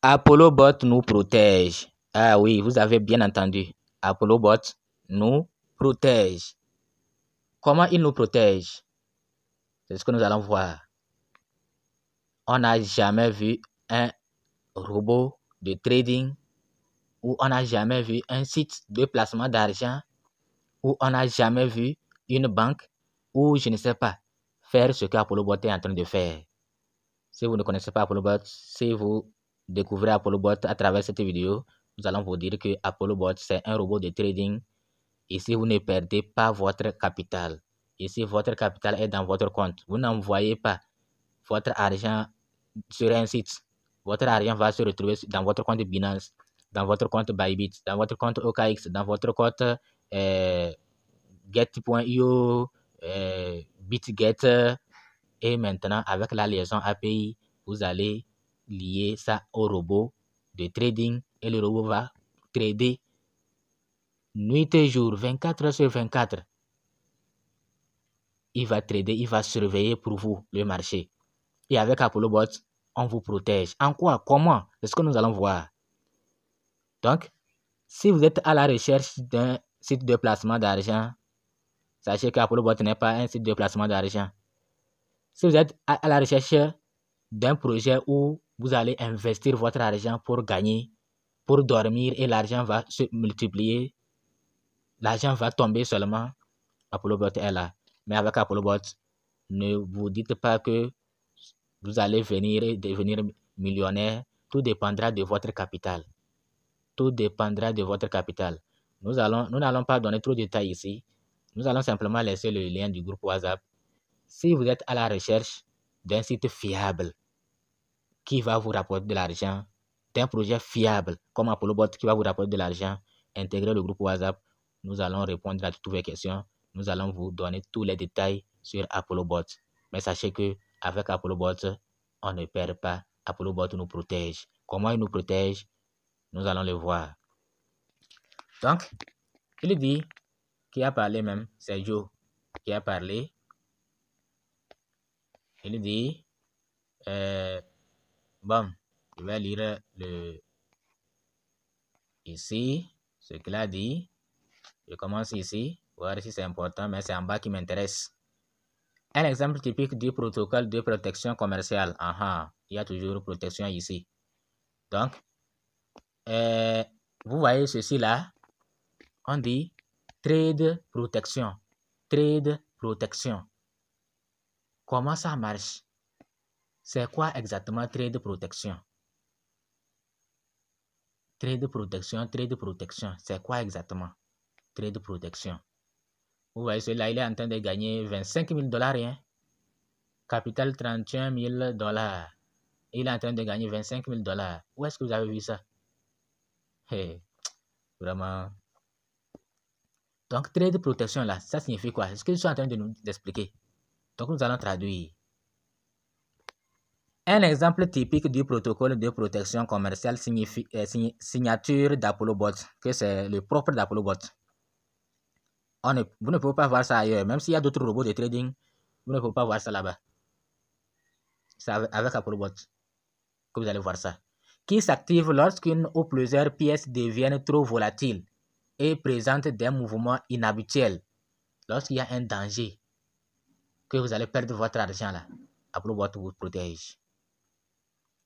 ApolloBot nous protège. Ah oui, vous avez bien entendu. ApolloBot nous protège. Comment il nous protège? C'est ce que nous allons voir. On n'a jamais vu un robot de trading ou on n'a jamais vu un site de placement d'argent ou on n'a jamais vu une banque ou je ne sais pas faire ce qu'ApolloBot est en train de faire. Si vous ne connaissez pas ApolloBot, si vous découvrez ApolloBot à travers cette vidéo, nous allons vous dire que ApolloBot c'est un robot de trading. Ici, vous ne perdez pas votre capital. Ici, votre capital est dans votre compte. Vous n'envoyez pas votre argent sur un site. Votre argent va se retrouver dans votre compte Binance, dans votre compte Bybit, dans votre compte OKX, dans votre compte Get.io, BitGet. Et maintenant, avec la liaison API, vous allez lier ça au robot de trading et le robot va trader nuit et jour, 24 heures sur 24. Il va trader, il va surveiller pour vous le marché. Et avec ApolloBot, on vous protège. En quoi? Comment? C'est ce que nous allons voir. Donc, si vous êtes à la recherche d'un site de placement d'argent, sachez qu'ApolloBot n'est pas un site de placement d'argent. Si vous êtes à la recherche d'un projet où vous allez investir votre argent pour gagner, pour dormir et l'argent va se multiplier, l'argent va tomber seulement, ApolloBot est là. Mais avec ApolloBot, ne vous dites pas que vous allez venir et devenir millionnaire. Tout dépendra de votre capital. Tout dépendra de votre capital. Nous n'allons pas donner trop de détails ici. Nous allons simplement laisser le lien du groupe WhatsApp. Si vous êtes à la recherche d'un site fiable qui va vous rapporter de l'argent, d'un projet fiable comme ApolloBot qui va vous rapporter de l'argent, intégrez le groupe WhatsApp. Nous allons répondre à toutes vos questions. Nous allons vous donner tous les détails sur ApolloBot. Mais sachez que avec ApolloBot, on ne perd pas. ApolloBot nous protège. Comment il nous protège? Nous allons le voir. Donc, il dit, qui a parlé même, c'est Joe qui a parlé. Il dit, bon, je vais lire ici ce qu'il a dit. Je commence ici, voir si c'est important, mais c'est en bas qui m'intéresse. Un exemple typique du protocole de protection commerciale. Il y a toujours protection ici. Donc, vous voyez ceci là. On dit trade protection. Trade protection. Comment ça marche? C'est quoi exactement trade protection? Trade protection. C'est quoi exactement? Trade protection. Vous voyez celui-là, il est en train de gagner 25 000 $. Hein? Capital 31 000 $. Il est en train de gagner 25 000 $. Où est-ce que vous avez vu ça? Hey, vraiment. Donc, trade protection là, ça signifie quoi? C'est ce que je suis en train de nous expliquer. Donc, nous allons traduire. Un exemple typique du protocole de protection commerciale signifie signature d'ApolloBot, que c'est le propre d'ApolloBot. Vous ne pouvez pas voir ça ailleurs. Même s'il y a d'autres robots de trading, vous ne pouvez pas voir ça là-bas. C'est avec ApolloBot que vous allez voir ça. Qui s'active lorsqu'une ou plusieurs pièces deviennent trop volatiles et présentent des mouvements inhabituels. Lorsqu'il y a un danger, que vous allez perdre votre argent là, ApolloBot vous protège.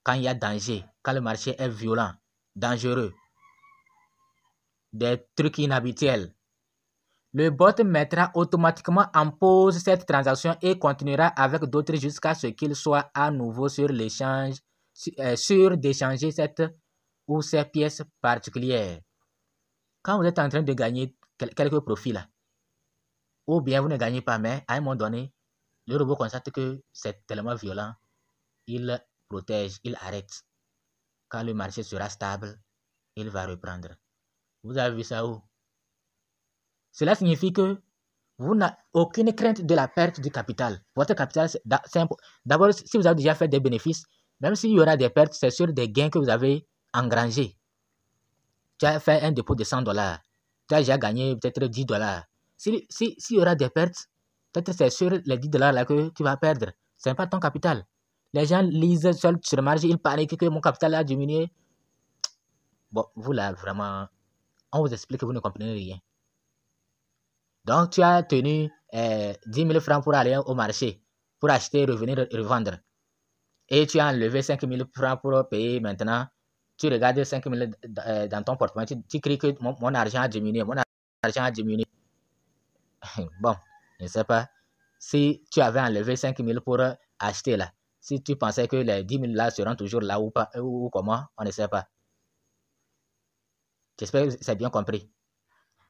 Quand il y a danger, quand le marché est violent, dangereux, des trucs inhabituels, le bot mettra automatiquement en pause cette transaction et continuera avec d'autres jusqu'à ce qu'il soit à nouveau sur l'échange, sûr d'échanger cette ou ces pièces particulières. Quand vous êtes en train de gagner quelques profits là, ou bien vous ne gagnez pas, mais à un moment donné, le robot constate que c'est tellement violent, il protège, il arrête. Quand le marché sera stable, il va reprendre. Vous avez vu ça où? Cela signifie que vous n'avez aucune crainte de la perte du capital. Votre capital, d'abord, si vous avez déjà fait des bénéfices, même s'il y aura des pertes, c'est sur des gains que vous avez engrangés. Tu as fait un dépôt de 100 $. Tu as déjà gagné peut-être 10 $. S'il y aura des pertes, peut-être c'est sur les 10 $ là que tu vas perdre. Ce n'est pas ton capital. Les gens lisent seul sur le marché, ils paniquent que mon capital a diminué. Bon, vous là, vraiment, on vous explique que vous ne comprenez rien. Donc, tu as tenu 10 000 francs pour aller au marché, pour acheter, revenir, revendre. Et tu as enlevé 5 000 francs pour payer maintenant. Tu regardes 5 000 dans ton portefeuille, tu cries que mon argent a diminué, mon argent a diminué. Bon, je ne sais pas. Si tu avais enlevé 5 000 pour acheter là, si tu pensais que les 10 000 là seront toujours là ou pas, ou comment, on ne sait pas. J'espère que c'est bien compris.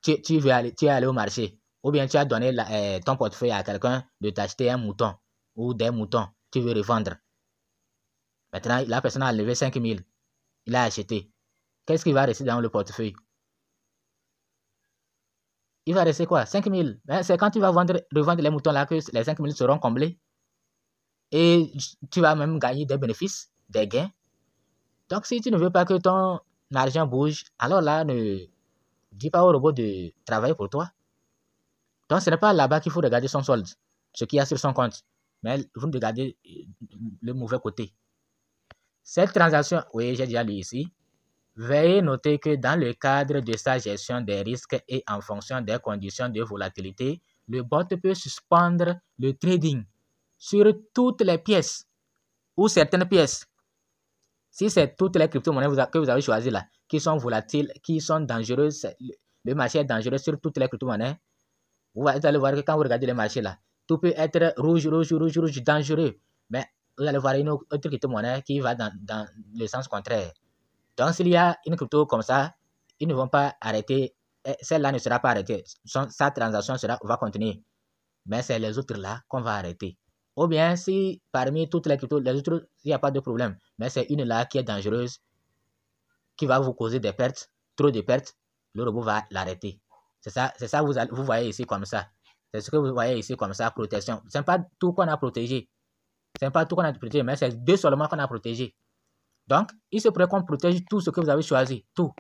Tu es allé au marché, ou bien tu as donné ton portefeuille à quelqu'un de t'acheter un mouton ou des moutons, tu veux revendre. Maintenant, la personne a enlevé 5 000, il a acheté. Qu'est-ce qui va rester dans le portefeuille? Il va rester quoi? 5 000. C'est quand tu vas revendre les moutons là que les 5 000 seront comblés. Et tu vas même gagner des bénéfices, des gains. Donc, si tu ne veux pas que ton argent bouge, alors là, ne dis pas au robot de travailler pour toi. Donc, ce n'est pas là-bas qu'il faut regarder son solde, ce qu'il y a sur son compte. Mais vous regardez le mauvais côté. Cette transaction, oui, j'ai déjà lu ici. Veuillez noter que dans le cadre de sa gestion des risques et en fonction des conditions de volatilité, le bot peut suspendre le trading sur toutes les pièces ou certaines pièces. Si c'est toutes les crypto-monnaies que vous avez choisies là, qui sont volatiles, qui sont dangereuses, le marché est dangereux sur toutes les crypto-monnaies, vous allez voir que quand vous regardez le marché là, tout peut être rouge, dangereux. Mais vous allez voir une autre crypto-monnaie qui va dans le sens contraire. Donc, s'il y a une crypto comme ça, ils ne vont pas arrêter. Celle-là ne sera pas arrêtée. Sa transaction va continuer. Mais c'est les autres là qu'on va arrêter. Ou bien, si parmi toutes les cryptos, les autres, il n'y a pas de problème. Mais c'est une là qui est dangereuse, qui va vous causer des pertes, trop de pertes, le robot va l'arrêter. C'est ça vous voyez ici comme ça. C'est ce que vous voyez ici comme ça, protection. Ce n'est pas tout qu'on a protégé. Ce n'est pas tout qu'on a protégé, mais c'est deux seulement qu'on a protégé. Donc, il se pourrait qu'on protège tout ce que vous avez choisi, tout.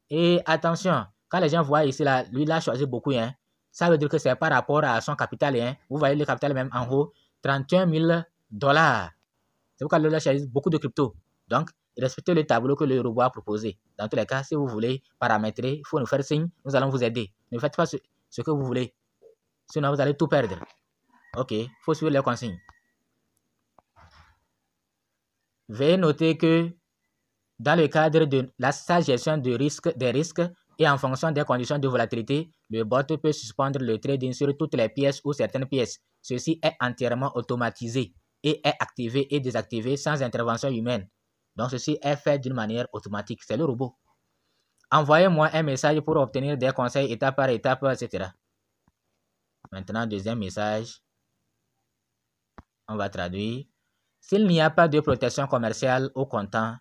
Et attention, quand les gens voient ici, là, lui, il a choisi beaucoup, hein, ça veut dire que c'est par rapport à son capital. Hein. Vous voyez le capital même en haut, 31 000 $. C'est pourquoi il a choisi beaucoup de crypto. Donc, respectez le tableau que le robot a proposé. Dans tous les cas, si vous voulez paramétrer, il faut nous faire signe, nous allons vous aider. Ne faites pas ce que vous voulez. Sinon, vous allez tout perdre. Ok, il faut suivre les consignes. Veuillez noter que dans le cadre de sa gestion des risques et en fonction des conditions de volatilité, le bot peut suspendre le trading sur toutes les pièces ou certaines pièces. Ceci est entièrement automatisé et est activé et désactivé sans intervention humaine. Donc, ceci est fait d'une manière automatique. C'est le robot. Envoyez-moi un message pour obtenir des conseils étape par étape, etc. Maintenant, deuxième message. On va traduire. S'il n'y a pas de protection commerciale au comptant,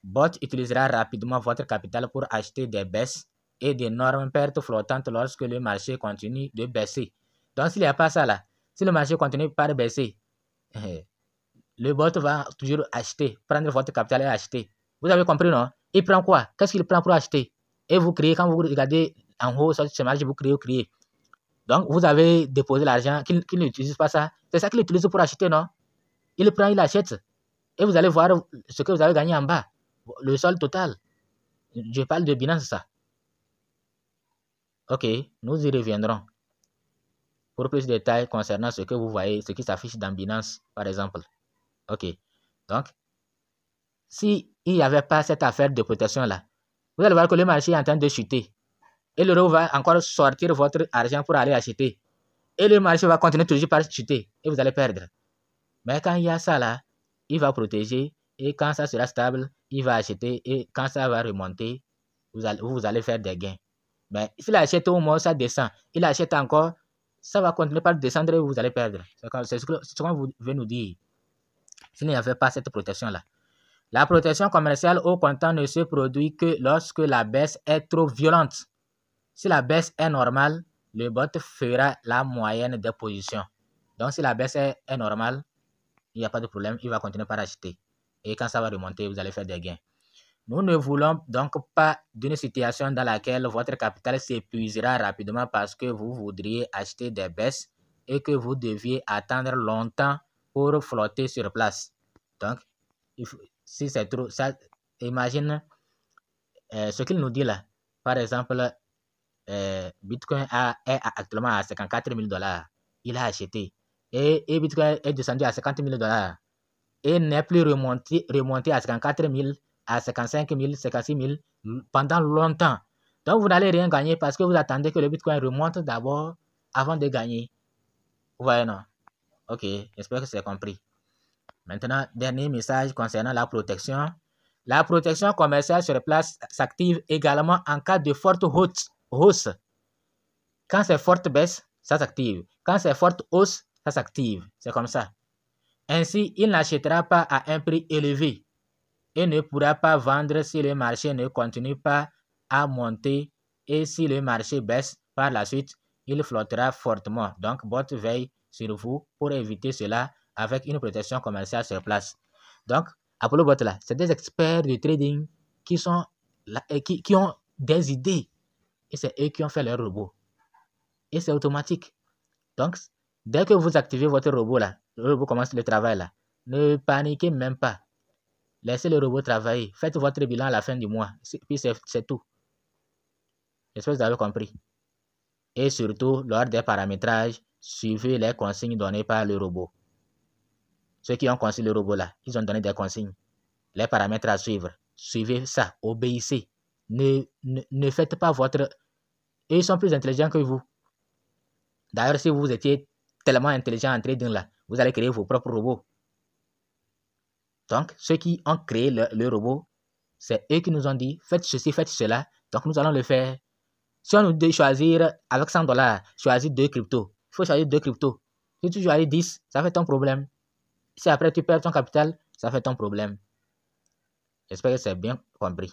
bot utilisera rapidement votre capital pour acheter des baisses et d'énormes pertes flottantes lorsque le marché continue de baisser. Donc, s'il n'y a pas ça là, si le marché continue par baisser, le bot va toujours acheter, prendre votre capital et acheter. Vous avez compris, non? Il prend quoi? Qu'est-ce qu'il prend pour acheter? Et vous criez, quand vous regardez en haut sur ce marché, vous criez. Donc, vous avez déposé l'argent, qu'il n'utilise pas ça. C'est ça qu'il utilise pour acheter, non? Il prend, il achète. Et vous allez voir ce que vous avez gagné en bas. Le solde total. Je parle de Binance, ça. Ok, nous y reviendrons. Pour plus de détails concernant ce que vous voyez, ce qui s'affiche dans Binance, par exemple. Ok, donc, s'il n'y avait pas cette affaire de protection-là, vous allez voir que le marché est en train de chuter. Et le robot va encore sortir votre argent pour aller acheter. Et le marché va continuer toujours par chuter. Et vous allez perdre. Mais quand il y a ça là, il va protéger. Et quand ça sera stable, il va acheter. Et quand ça va remonter, vous allez faire des gains. Mais s'il achète au moins, ça descend. Il achète encore, ça va continuer par descendre et vous allez perdre. C'est ce qu'on veut nous dire. S'il n'y avait pas cette protection-là. La protection commerciale au comptant ne se produit que lorsque la baisse est trop violente. Si la baisse est normale, le bot fera la moyenne des positions. Donc, si la baisse est normale, il n'y a pas de problème, il va continuer par acheter. Et quand ça va remonter, vous allez faire des gains. Nous ne voulons donc pas d'une situation dans laquelle votre capital s'épuisera rapidement parce que vous voudriez acheter des baisses et que vous deviez attendre longtemps pour flotter sur place. Donc, si c'est trop, ça, imagine ce qu'il nous dit là. Par exemple, Bitcoin est actuellement à 54 000 $. Il a acheté. Et Bitcoin est descendu à 50 000 $. Et n'est plus remonté à 54 000, à 55 000, 56 000 pendant longtemps. Donc, vous n'allez rien gagner parce que vous attendez que le Bitcoin remonte d'abord avant de gagner. Vous voyez, non? Ok, j'espère que c'est compris. Maintenant, dernier message concernant la protection. La protection commerciale sur place s'active également en cas de forte hausse. Quand c'est forte baisse, ça s'active. Quand c'est forte hausse, ça s'active. C'est comme ça. Ainsi, il n'achètera pas à un prix élevé et ne pourra pas vendre si le marché ne continue pas à monter, et si le marché baisse par la suite, il flottera fortement. Donc, bot veille sur vous pour éviter cela avec une protection commerciale sur place. Donc, Apollo Bot là, c'est des experts de trading qui sont là, qui ont des idées, et c'est eux qui ont fait leur robot. Et c'est automatique. Donc, dès que vous activez votre robot là, le robot commence le travail là. Ne paniquez même pas. Laissez le robot travailler. Faites votre bilan à la fin du mois. Puis c'est tout. J'espère que vous avez compris. Et surtout, lors des paramétrages, suivez les consignes données par le robot. Ceux qui ont conçu le robot là, ils ont donné des consignes. Les paramètres à suivre. Suivez ça. Obéissez. Ne faites pas votre... Et ils sont plus intelligents que vous. D'ailleurs, si vous étiez tellement intelligent en trading là, vous allez créer vos propres robots. Donc, ceux qui ont créé le robot, c'est eux qui nous ont dit, faites ceci, faites cela. Donc, nous allons le faire. Si on nous dit choisir avec 100 $, choisir 2 cryptos. Il faut choisir 2 cryptos. Si tu choisis 10, ça fait ton problème. Si après tu perds ton capital, ça fait ton problème. J'espère que c'est bien compris.